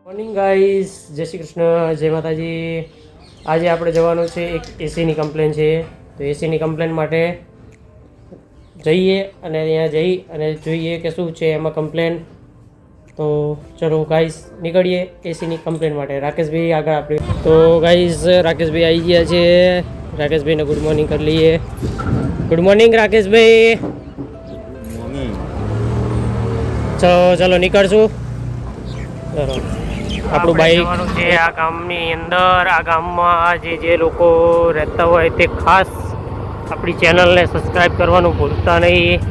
Morning guys, જય શ્રી કૃષ્ણ, જય માતાજી. આજે આપણે જવાનું છે, એક એસીની કમ્પ્લેન છે. તો એસીની કમ્પ્લેન માટે જઈએ અને ત્યાં જઈ અને જોઈએ કે શું છે એમાં કમ્પ્લેન. તો ચલો ગાઈસ નીકળીએ એસીની કમ્પ્લેન માટે. રાકેશભાઈ આગળ આપણે. તો ગાઈસ રાકેશભાઈ આવી ગયા છે. રાકેશભાઈને ગુડ મોર્નિંગ કરી લઈએ. ગુડ મોર્નિંગ રાકેશભાઈ. ચલો નીકળશું. ચલો આપણું બાઈક છે આ ગામની અંદર. આ ગામમાં જે લોકો રહેતા હોય તે ખાસ આપણી ચેનલને સબસ્ક્રાઈબ કરવાનું ભૂલતા નહીં.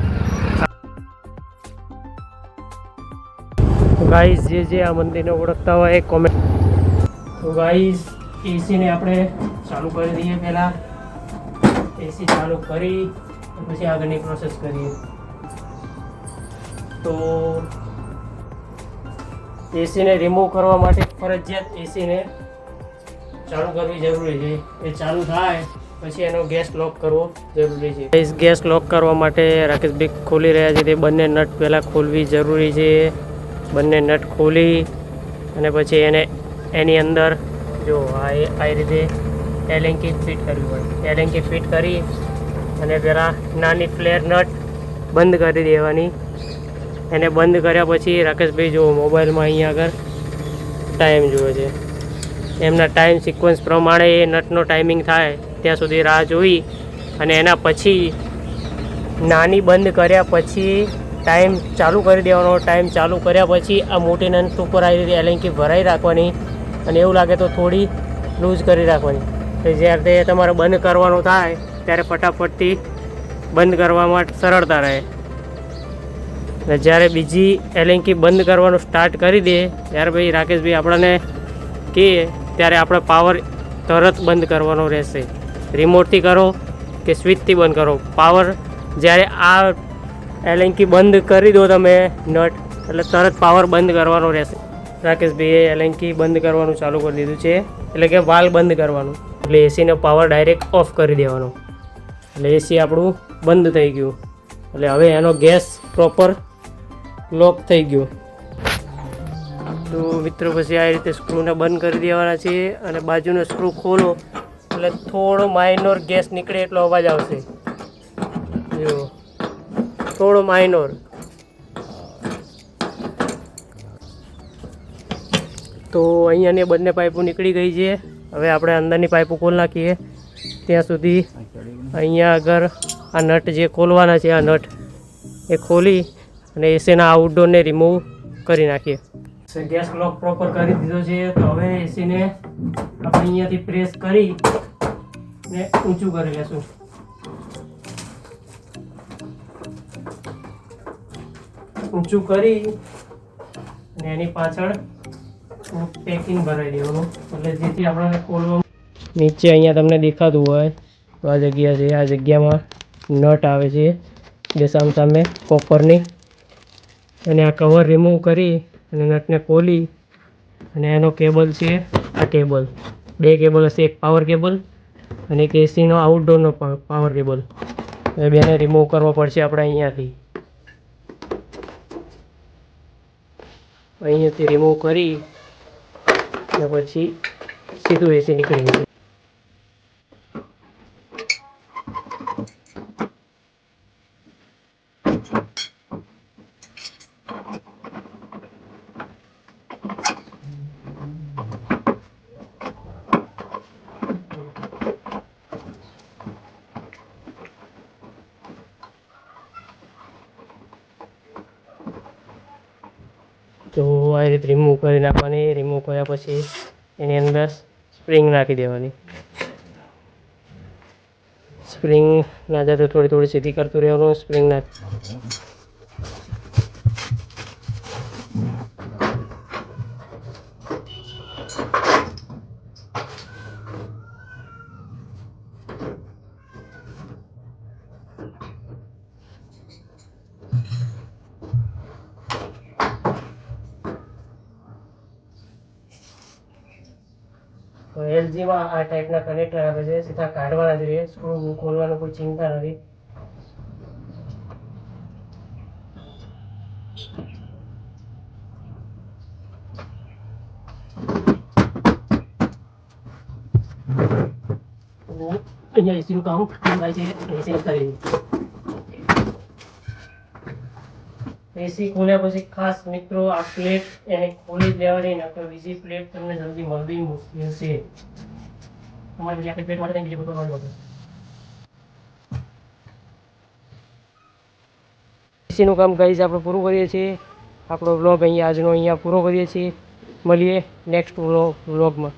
ગાઈઝ જે આ મંદિરને ઓળખતા હોય કોમેન્ટ. તો ગાઈઝ એસીને આપણે ચાલુ કરી દઈએ. પહેલાં એસી ચાલુ કરી પછી આગળની પ્રોસેસ કરીએ. તો એસીને રિમૂવ કરવા માટે ફરજિયાત એસીને ચાલુ કરવી જરૂરી છે. એ ચાલુ થાય પછી એનો ગેસ લોક કરવો જરૂરી છે. ગેસ લોક કરવા માટે રાકેશભાઈ ખોલી રહ્યા છે. તે બંને નટ પહેલાં ખોલવી જરૂરી છે. બંને નટ ખોલી અને પછી એની અંદર જો આ રીતે એલેન્કી ફિટ કરવી પડે. એલેન્કી ફિટ કરી અને પહેલાં નાની ફ્લેર નટ બંધ કરી દેવાની. એને બંધ કર્યા પછી રાકેશભાઈ જો મોબાઈલમાં અહીંયા આગળ ટાઈમ જુએ છે. એમના ટાઈમ સિક્વન્સ પ્રમાણે એ નટનો ટાઈમિંગ થાય ત્યાં સુધી રાહ જોઈ અને એના પછી નાની બંધ કર્યા પછી ટાઈમ ચાલુ કરી દેવાનો. ટાઈમ ચાલુ કર્યા પછી આ મોટી નટ ઉપર આવી રીતે એલેન્કી ભરાઈ રાખવાની અને એવું લાગે તો થોડી લૂઝ કરી રાખવાની. તો જ્યારે તમારે બંધ કરવાનું થાય ત્યારે ફટાફટથી બંધ કરવામાં સરળતા રહે. અને જ્યારે બીજી એલેન્કી બંધ કરવાનું સ્ટાર્ટ કરી દે ત્યારે ભાઈ રાકેશભાઈ આપણને કહે ત્યારે આપણે પાવર તરત બંધ કરવાનો રહેશે. રિમોટથી કરો કે સ્વિચથી બંધ કરો, પાવર જ્યારે આ એલેન્કી બંધ કરી દો તમે નટ એટલે તરત પાવર બંધ કરવાનો રહેશે. રાકેશભાઈએ એલેન્કી બંધ કરવાનું ચાલુ કરી દીધું છે, એટલે કે વાલ બંધ કરવાનું. એટલે એસીનો પાવર ડાયરેક્ટ ઓફ કરી દેવાનો. એટલે એસી આપણું બંધ થઈ ગયું. એટલે હવે એનો ગેસ પ્રોપર લોક થઈ ગયો. તો મિત્રો પછી આ રીતે સ્ક્રૂને બંધ કરી દેવાના છે અને બાજુનો સ્ક્રૂ ખોલો એટલે થોડો માઇનોર ગેસ નીકળે એટલો અવાજ આવશે. જો થોડો માઇનોર. તો અહીંયાની બંને પાઇપો નીકળી ગઈ છે. હવે આપણે અંદરની પાઇપો ખોલી નાખીએ. ત્યાં સુધી અહીંયા આગળ આ નટ જે ખોલવાના છે, આ નટ એ ખોલી અને એસીના આઉટડોરને રિમૂવ કરી નાખીએ. ગેસ લોક પ્રોપર કરી દીધો છે. તો હવે એસીને આપણે અહીંયાથી પ્રેસ કરી ને ઊંચું કરી લેશું. ઊંચું કરી અને એની પાછળ પેકિંગ ભરાઈ દેવાનું. એટલે જેથી આપણને ખોલવા નીચે અહીંયા તમને દેખાતું હોય તો આ જગ્યા છે. આ જગ્યામાં નટ આવે છે બે સામે કોપરની. અને આ કવર રિમૂવ કરી અને નટને ખોલી અને એનો કેબલ છે. આ કેબલ બે કેબલ હશે, એક પાવર કેબલ અને એક એસીનો આઉટડોરનો પાવર કેબલ. એ બેને રિમૂવ કરવો પડશે આપણે અહીંયાથી રિમૂવ કરી અને પછી સીધું એસી નીકળી ગયું. તો આ રીતે રિમૂવ કરી નાખવાની. રિમૂવ કર્યા પછી એની અંદર સ્પ્રિંગ નાખી દેવાની. સ્પ્રિંગ ના જાય તો થોડી સીધી કરતું રહેવાનું. સ્પ્રિંગ નાખ તો એલજીમાં આ ટાઈપના કનેક્ટર આવે છે. સીધા કાઢવાના જોઈએ. સ્ક્રૂ ખોલવાનું કોઈ ચિંતા નથી. અહીંયા એસીનું કામ થાય છે. એસી કરી એસી ખોલ્યા પછી ખાસ મિત્રો આ પ્લેટ એને ખોલી જ લેવાની, નકર બીજી પ્લેટ તમને જલ્દી મળવી મુશ્કેલ છે. તમારે બીજી પ્લેટ માટે બીજી બધું કરવાનું હતું. એસીનું કામ ગાઈઝ આપણે પૂરું કરીએ છીએ. આપણો વ્લોગ અહીંયા આજનો અહીંયા પૂરો કરીએ છીએ. મળીએ નેક્સ્ટ વ્લોગમાં.